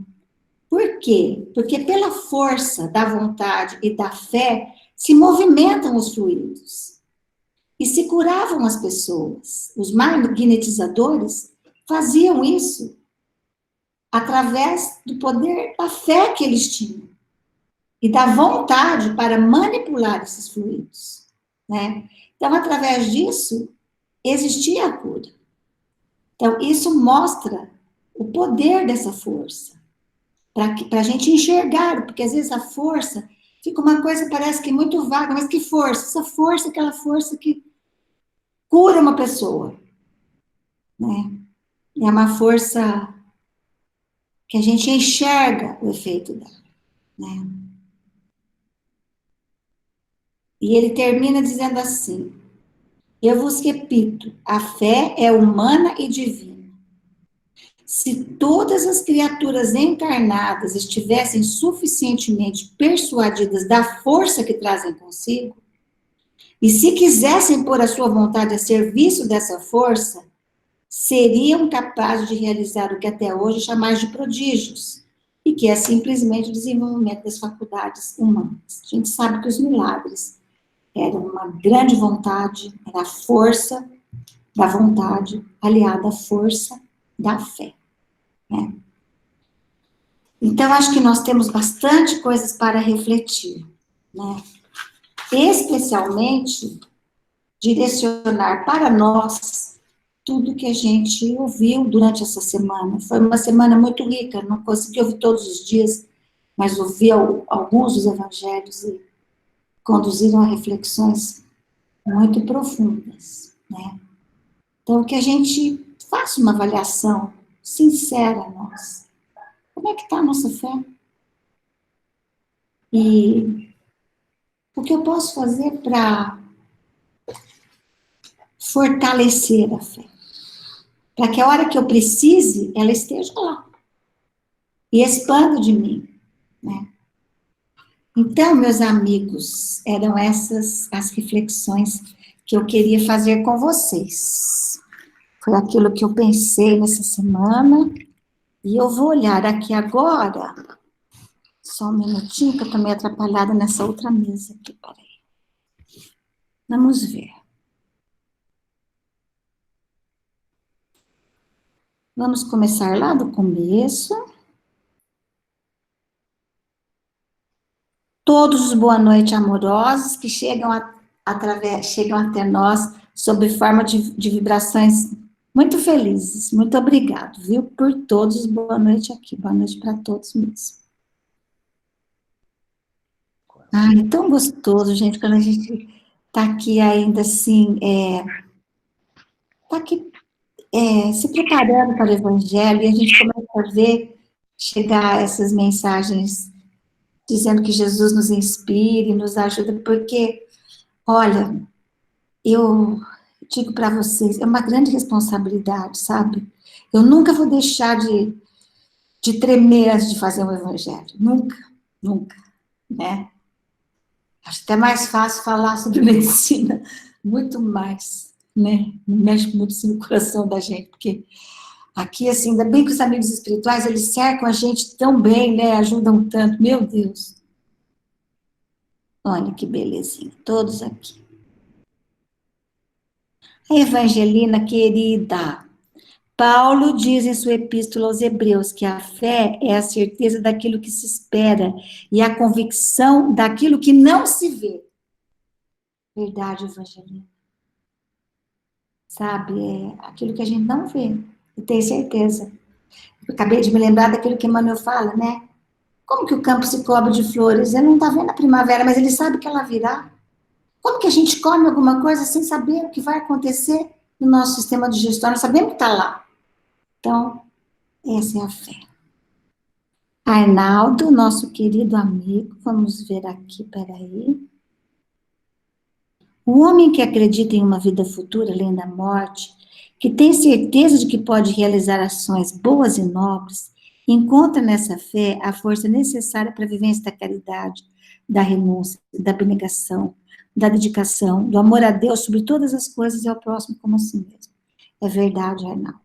Por quê? Porque pela força da vontade e da fé se movimentam os fluidos e se curavam as pessoas. Os magnetizadores faziam isso através do poder da fé que eles tinham e da vontade para manipular esses fluidos, né? Então, através disso, existia a cura. Então, isso mostra o poder dessa força, para a gente enxergar, porque às vezes a força fica uma coisa, parece que muito vaga, mas que força? Essa força é aquela força que cura uma pessoa, né? É uma força que a gente enxerga o efeito dela, né? E ele termina dizendo assim: eu vos repito, a fé é humana e divina. Se todas as criaturas encarnadas estivessem suficientemente persuadidas da força que trazem consigo, e se quisessem pôr a sua vontade a serviço dessa força, seriam capazes de realizar o que até hoje chamamos de prodígios, e que é simplesmente o desenvolvimento das faculdades humanas. A gente sabe que os milagres eram uma grande vontade, era a força da vontade aliada à força da fé, né? Então, acho que nós temos bastante coisas para refletir, né? Especialmente, direcionar para nós tudo que a gente ouviu durante essa semana. Foi uma semana muito rica, não consegui ouvir todos os dias, mas ouvi alguns dos evangelhos e conduziram a reflexões muito profundas, né? Então, que a gente faça uma avaliação sincera nossa. Como é que está a nossa fé? E o que eu posso fazer para fortalecer a fé? Para que a hora que eu precise, ela esteja lá. E expanda de mim, né? Então, meus amigos, eram essas as reflexões que eu queria fazer com vocês. Foi aquilo que eu pensei nessa semana. E eu vou olhar aqui agora, só um minutinho, que eu estou meio atrapalhada nessa outra mesa aqui, peraí. Vamos ver. Vamos começar lá do começo. Todos os boa noite amorosos que chegam até nós sob forma de vibrações muito felizes. Muito obrigado, viu, por todos. Boa noite aqui. Boa noite para todos mesmo. Ai, é tão gostoso, gente, quando a gente está aqui ainda assim, está aqui se preparando para o Evangelho, e a gente começa a ver chegar essas mensagens dizendo que Jesus nos inspire, nos ajuda, porque, olha, eu digo para vocês, é uma grande responsabilidade, sabe? Eu nunca vou deixar de tremer antes de fazer um Evangelho, nunca, nunca, né? Acho até mais fácil falar sobre medicina, muito mais, né? Mexe muito assim, no coração da gente, porque aqui, assim, ainda bem que os amigos espirituais, eles cercam a gente tão bem, né? Ajudam tanto, meu Deus. Olha que belezinha, todos aqui. A Evangelina, querida, Paulo diz em sua epístola aos Hebreus que a fé é a certeza daquilo que se espera e a convicção daquilo que não se vê. Verdade, Evangelina. Sabe, é aquilo que a gente não vê, e tem certeza. Eu acabei de me lembrar daquilo que Emmanuel fala, né? Como que o campo se cobre de flores? Ele não está vendo a primavera, mas ele sabe que ela virá. Como que a gente come alguma coisa sem saber o que vai acontecer no nosso sistema digestório? Nós sabemos que está lá. Então, essa é a fé. Arnaldo, nosso querido amigo, vamos ver aqui, peraí. O homem que acredita em uma vida futura além da morte, que tem certeza de que pode realizar ações boas e nobres, encontra nessa fé a força necessária para a vivência da caridade, da renúncia, da abnegação, da dedicação, do amor a Deus sobre todas as coisas e ao próximo como a si mesmo. É verdade, Arnaldo.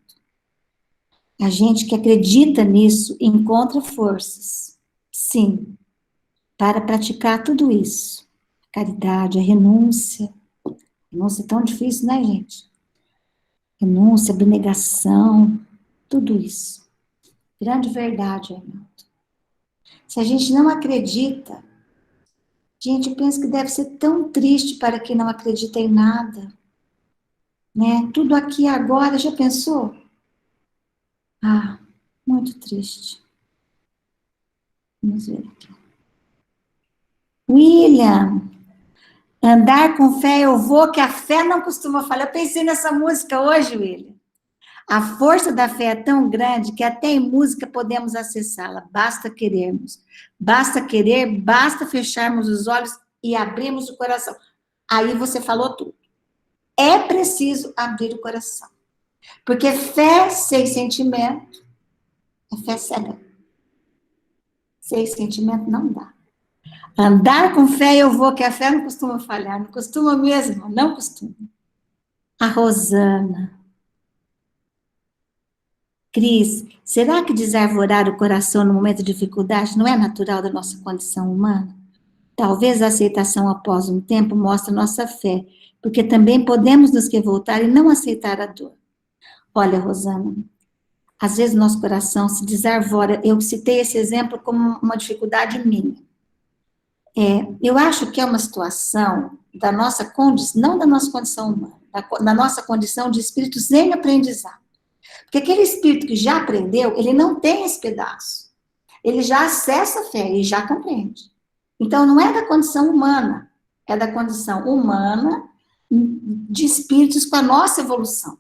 A gente que acredita nisso encontra forças, sim, para praticar tudo isso. A caridade, a renúncia. Renúncia é tão difícil, né, gente? Renúncia, abnegação, tudo isso. Grande verdade, Arnaldo. Se a gente não acredita, gente, eu penso que deve ser tão triste para quem não acredita em nada, né? Tudo aqui e agora, já pensou? Ah, muito triste. Vamos ver aqui. William, andar com fé eu vou, que a fé não costuma falhar. Eu pensei nessa música hoje, William. A força da fé é tão grande que até em música podemos acessá-la, basta querermos. Basta querer, basta fecharmos os olhos e abrirmos o coração. Aí você falou tudo. É preciso abrir o coração. Porque fé sem sentimento A fé cega. Sem sentimento não dá. Andar com fé eu vou, que a fé não costuma falhar. Não costuma mesmo, não costuma. A Rosana. Cris, será que desarvorar o coração no momento de dificuldade não é natural da nossa condição humana? Talvez a aceitação após um tempo mostre nossa fé, porque também podemos nos revoltar e não aceitar a dor. Olha, Rosana, às vezes nosso coração se desarvora. Eu citei esse exemplo como uma dificuldade minha. Eu acho que é uma situação da nossa condição, não da nossa condição humana, da nossa condição de espíritos em aprendizado. Porque aquele espírito que já aprendeu, ele não tem esse pedaço. Ele já acessa a fé e já compreende. Então, não é da condição humana, é da condição humana de espíritos com a nossa evolução.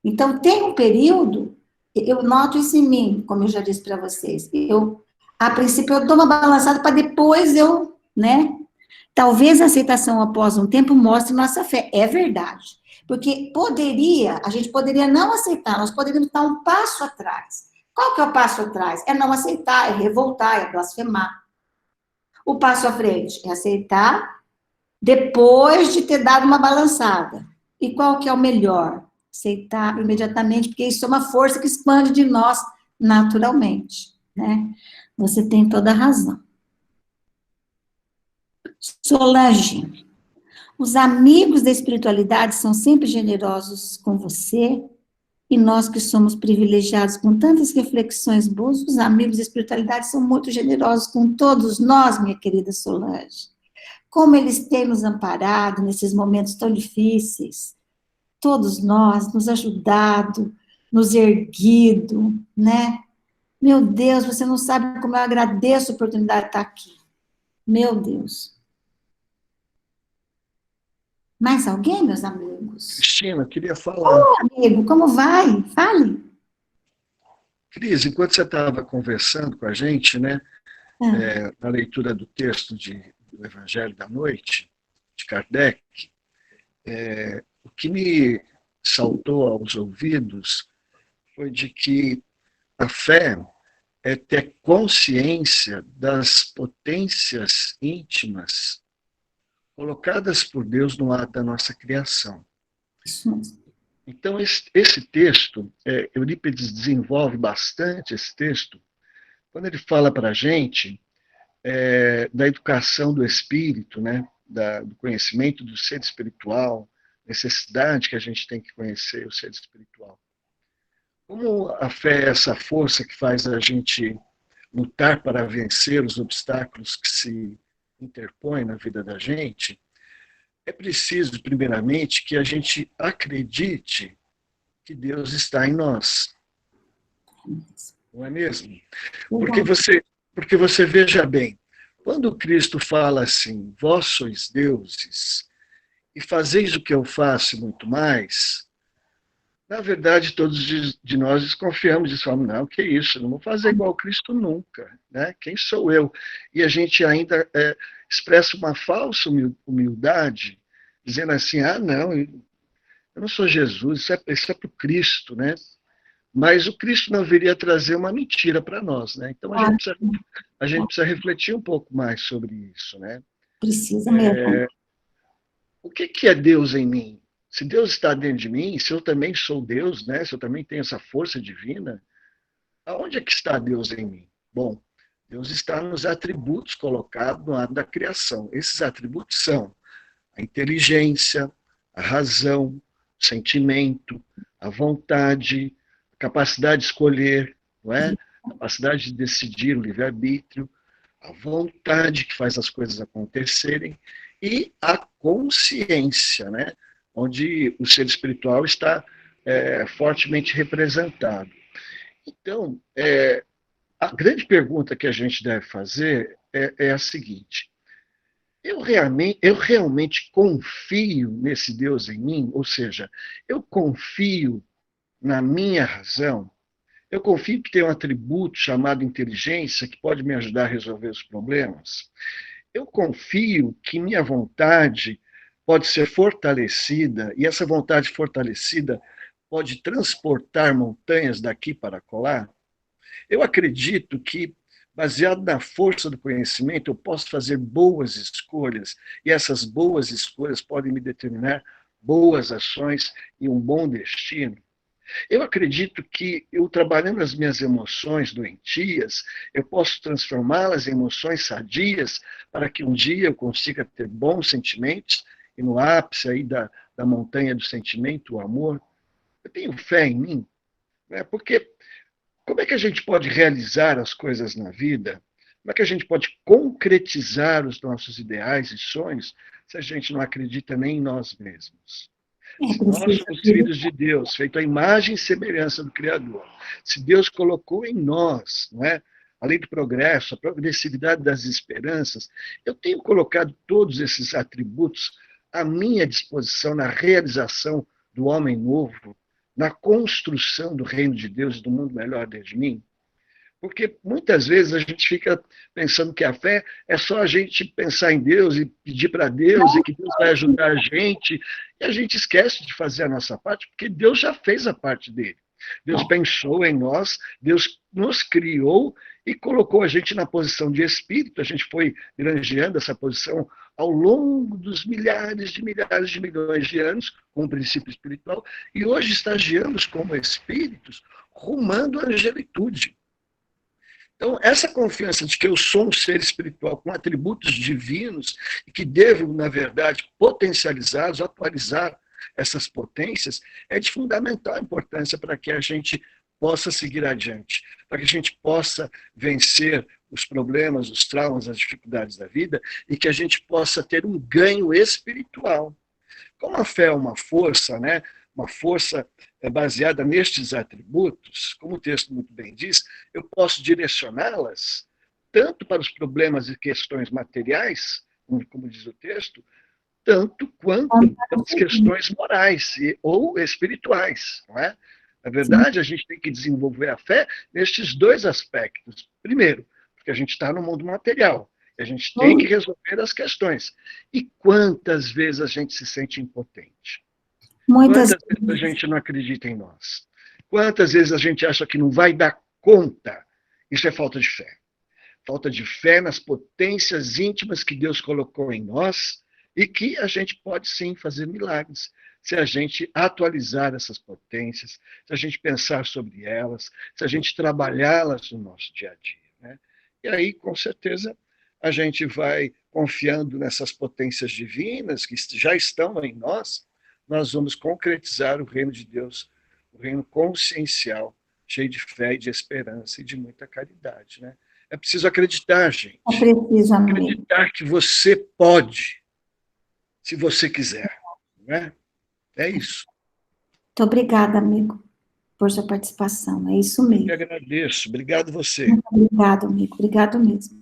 Então, tem um período, eu noto isso em mim, como eu já disse para vocês. A princípio, eu dou uma balançada para depois né? Talvez a aceitação após um tempo mostre nossa fé. É verdade. Porque a gente poderia não aceitar, nós poderíamos dar um passo atrás. Qual que é o passo atrás? É não aceitar, é revoltar, é blasfemar. O passo à frente é aceitar depois de ter dado uma balançada. E qual que é o melhor? Aceitar imediatamente, porque isso é uma força que expande de nós naturalmente, né? Você tem toda a razão. Solange, os amigos da espiritualidade são sempre generosos com você, e nós que somos privilegiados com tantas reflexões boas, os amigos da espiritualidade são muito generosos com todos nós, minha querida Solange. Como eles têm nos amparado nesses momentos tão difíceis, todos nós, nos ajudado, nos erguido, né? Meu Deus, você não sabe como eu agradeço a oportunidade de estar aqui. Meu Deus. Mais alguém, meus amigos? Cristina, eu queria falar. Amigo, como vai? Fale. Cris, enquanto você estava conversando com a gente, né, na leitura do texto do Evangelho da Noite, de Kardec, o que me saltou aos ouvidos foi de que a fé é ter consciência das potências íntimas colocadas por Deus no ato da nossa criação. Isso mesmo. Então, esse texto, Eurípides desenvolve bastante esse texto, quando ele fala para a gente da educação do espírito, né, do conhecimento do ser espiritual, necessidade que a gente tem que conhecer o ser espiritual. Como a fé é essa força que faz a gente lutar para vencer os obstáculos que se interpõem na vida da gente, é preciso, primeiramente, que a gente acredite que Deus está em nós. Não é mesmo? Porque você veja bem, quando Cristo fala assim, vós sois deuses, e fazeis o que eu faço e muito mais, na verdade, todos de nós desconfiamos disso. Falamos, não, que isso, não vou fazer igual Cristo nunca. Né? Quem sou eu? E a gente ainda expressa uma falsa humildade, dizendo assim, não, eu não sou Jesus, isso é para o Cristo, né? Mas o Cristo não viria trazer uma mentira para nós, né? Então a gente precisa refletir um pouco mais sobre isso, né? Precisa mesmo. O que é Deus em mim? Se Deus está dentro de mim, se eu também sou Deus, né? Se eu também tenho essa força divina, aonde é que está Deus em mim? Bom, Deus está nos atributos colocados no ato da criação. Esses atributos são a inteligência, a razão, o sentimento, a vontade, a capacidade de escolher, não é? A capacidade de decidir, o livre-arbítrio, a vontade que faz as coisas acontecerem e a consciência, né? Onde o ser espiritual está fortemente representado. Então, a grande pergunta que a gente deve fazer é a seguinte: eu realmente confio nesse Deus em mim? Ou seja, eu confio na minha razão? Eu confio que tem um atributo chamado inteligência que pode me ajudar a resolver os problemas? Eu confio que minha vontade pode ser fortalecida, e essa vontade fortalecida pode transportar montanhas daqui para colar? Eu acredito que, baseado na força do conhecimento, eu posso fazer boas escolhas, e essas boas escolhas podem me determinar boas ações e um bom destino. Eu acredito que eu trabalhando as minhas emoções doentias, eu posso transformá-las em emoções sadias para que um dia eu consiga ter bons sentimentos e no ápice aí da montanha do sentimento, o amor. Eu tenho fé em mim, né? Porque como é que a gente pode realizar as coisas na vida? Como é que a gente pode concretizar os nossos ideais e sonhos se a gente não acredita nem em nós mesmos? É Se nós preciso somos acreditar. filhos de Deus, feito à imagem e semelhança do Criador, se Deus colocou em nós, não é? Além do progresso, a progressividade das esperanças, eu tenho colocado todos esses atributos à minha disposição na realização do homem novo, na construção do reino de Deus e do mundo melhor dentro de mim. Porque muitas vezes a gente fica pensando que a fé é só a gente pensar em Deus e pedir para Deus e que Deus vai ajudar a gente, e a gente esquece de fazer a nossa parte, porque Deus já fez a parte dele. Deus pensou em nós, Deus nos criou e colocou a gente na posição de espírito, a gente foi granjeando essa posição ao longo dos milhares de milhões de anos, com o princípio espiritual, e hoje estagiamos como espíritos rumando à angelitude. Então, essa confiança de que eu sou um ser espiritual com atributos divinos e que devo, na verdade, potencializá-los, atualizar essas potências, é de fundamental importância para que a gente possa seguir adiante, para que a gente possa vencer os problemas, os traumas, as dificuldades da vida e que a gente possa ter um ganho espiritual. Como a fé é uma força, né? Uma força baseada nestes atributos, como o texto muito bem diz, eu posso direcioná-las tanto para os problemas e questões materiais, como diz o texto, tanto quanto para as questões morais ou espirituais. Não é? Na verdade, a gente tem que desenvolver a fé nestes dois aspectos. Primeiro, porque a gente está no mundo material. A gente tem que resolver as questões. E quantas vezes a gente se sente impotente? Muitas Quantas vezes a gente não acredita em nós? Quantas vezes a gente acha que não vai dar conta? Isso é falta de fé. Falta de fé nas potências íntimas que Deus colocou em nós e que a gente pode sim fazer milagres se a gente atualizar essas potências, se a gente pensar sobre elas, se a gente trabalhá-las no nosso dia a dia. Né? E aí, com certeza, a gente vai confiando nessas potências divinas que já estão em nós, nós vamos concretizar o reino de Deus, o reino consciencial, cheio de fé e de esperança e de muita caridade. Né? É preciso acreditar, gente. é preciso, amigo. Acreditar que você pode, se você quiser. Não é? É isso. Muito obrigada, amigo, por sua participação. É isso Eu que mesmo. agradeço. Obrigado você. Muito obrigado, amigo. Obrigado mesmo.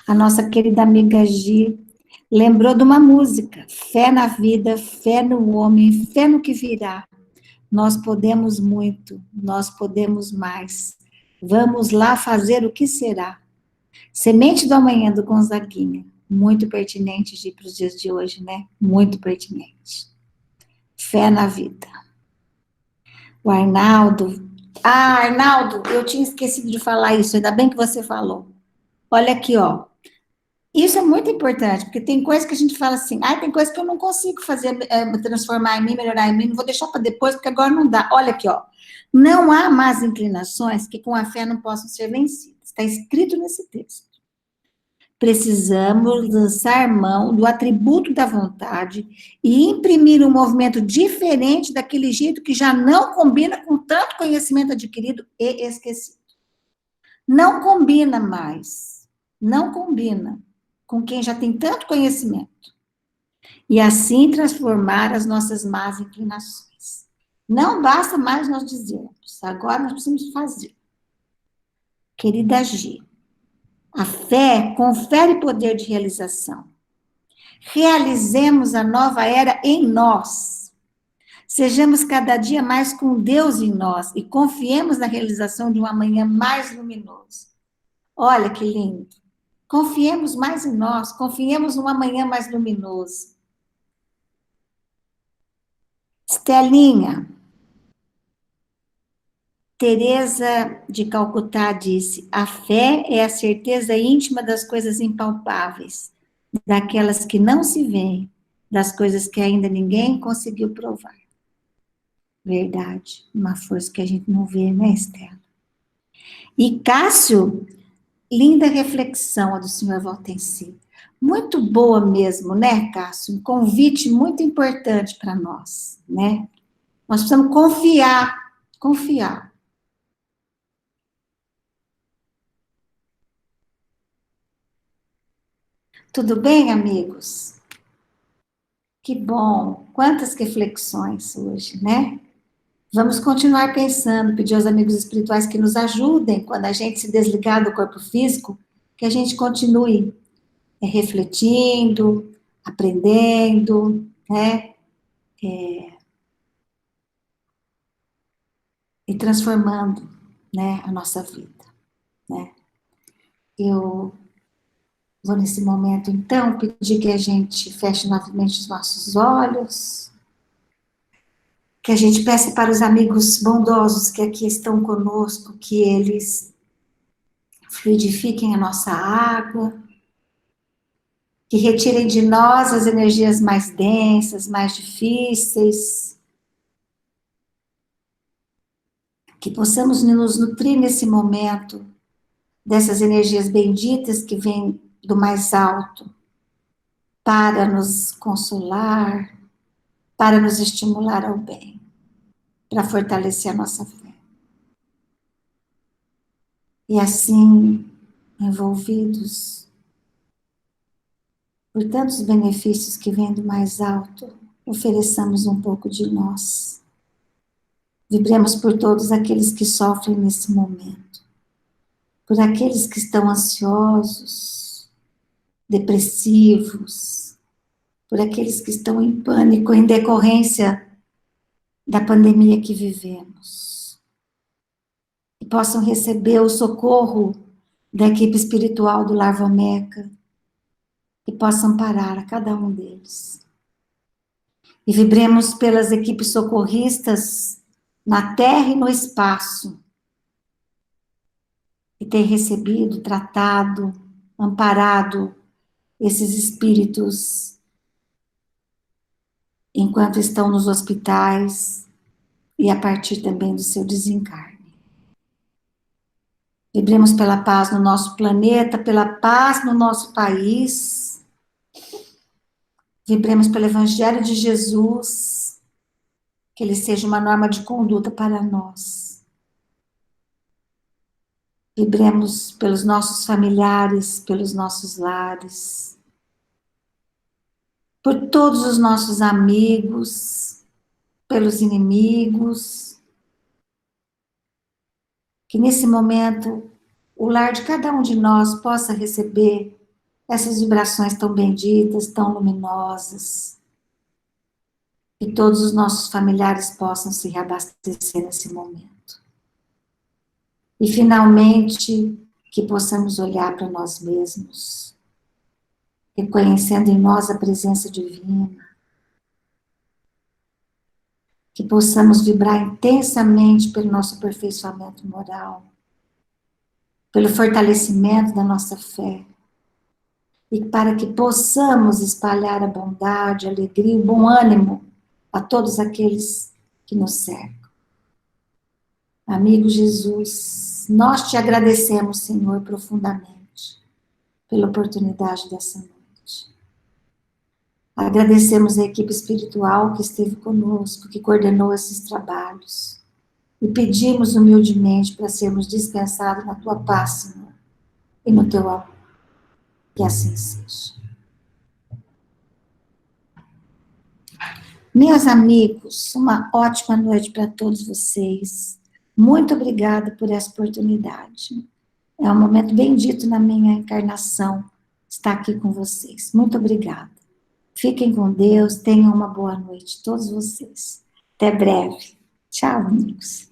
A nossa querida amiga Gi lembrou de uma música. Fé na vida, fé no homem, fé no que virá. Nós podemos muito, nós podemos mais. Vamos lá fazer o que será. Semente do Amanhã, do Gonzaguinha. Muito pertinente, Gi, para os dias de hoje, né? Muito pertinente. Fé na vida. O Arnaldo. Ah, Arnaldo, eu tinha esquecido de falar isso, ainda bem que você falou. Olha aqui, ó. Isso é muito importante, porque tem coisa que a gente fala assim, tem coisa que eu não consigo fazer, transformar em mim, melhorar em mim, não vou deixar para depois, porque agora não dá. Olha aqui, ó. Não há más inclinações que com a fé não possam ser vencidas. Está escrito nesse texto. Precisamos lançar mão do atributo da vontade e imprimir um movimento diferente daquele jeito que já não combina com tanto conhecimento adquirido e esquecido. Não combina mais. Não combina com quem já tem tanto conhecimento. E assim transformar as nossas más inclinações. Não basta mais nós dizermos, agora nós precisamos fazer. Querida Gi, a fé confere poder de realização. Realizemos a nova era em nós. Sejamos cada dia mais com Deus em nós e confiemos na realização de um amanhã mais luminoso. Olha que lindo. Confiemos mais em nós, confiemos num amanhã mais luminoso. Estelinha, Teresa de Calcutá disse: a fé é a certeza íntima das coisas impalpáveis, daquelas que não se veem, das coisas que ainda ninguém conseguiu provar. Verdade, uma força que a gente não vê, né, Estela? E Cássio, linda reflexão a do senhor Valtenci. Muito boa mesmo, né, Cássio? Um convite muito importante para nós, né? Nós precisamos confiar. Tudo bem, amigos? Que bom. Quantas reflexões hoje, né? Vamos continuar pensando, pedir aos amigos espirituais que nos ajudem quando a gente se desligar do corpo físico, que a gente continue refletindo, aprendendo, né? E transformando, né, a nossa vida, né? Eu vou nesse momento, então, pedir que a gente feche novamente os nossos olhos, que a gente peça para os amigos bondosos que aqui estão conosco, que eles fluidifiquem a nossa água, que retirem de nós as energias mais densas, mais difíceis, que possamos nos nutrir nesse momento dessas energias benditas que vêm do mais alto, para nos consolar, para nos estimular ao bem, para fortalecer a nossa fé. E assim, envolvidos por tantos benefícios que vêm do mais alto, ofereçamos um pouco de nós. Vibremos por todos aqueles que sofrem nesse momento, por aqueles que estão ansiosos, depressivos, por aqueles que estão em pânico em decorrência da pandemia que vivemos. Que possam receber o socorro da equipe espiritual do Lar Vameca, e possam parar a cada um deles. E vibremos pelas equipes socorristas na terra e no espaço, que têm recebido, tratado, amparado esses espíritos enquanto estão nos hospitais e a partir também do seu desencarne. Vibremos pela paz no nosso planeta, pela paz no nosso país. Vibremos pelo Evangelho de Jesus, que ele seja uma norma de conduta para nós. Vibremos pelos nossos familiares, pelos nossos lares, por todos os nossos amigos, pelos inimigos. Que nesse momento o lar de cada um de nós possa receber essas vibrações tão benditas, tão luminosas. Que todos os nossos familiares possam se reabastecer nesse momento. E, finalmente, que possamos olhar para nós mesmos, reconhecendo em nós a presença divina. Que possamos vibrar intensamente pelo nosso aperfeiçoamento moral, pelo fortalecimento da nossa fé, e para que possamos espalhar a bondade, a alegria, o bom ânimo a todos aqueles que nos cercam. Amigo Jesus, nós te agradecemos, Senhor, profundamente, pela oportunidade dessa noite. Agradecemos a equipe espiritual que esteve conosco, que coordenou esses trabalhos. E pedimos humildemente para sermos dispensados na tua paz, Senhor, e no teu amor. Que assim seja. Meus amigos, uma ótima noite para todos vocês. Muito obrigada por essa oportunidade. É um momento bendito na minha encarnação estar aqui com vocês. Muito obrigada. Fiquem com Deus, tenham uma boa noite, todos vocês. Até breve. Tchau, amigos.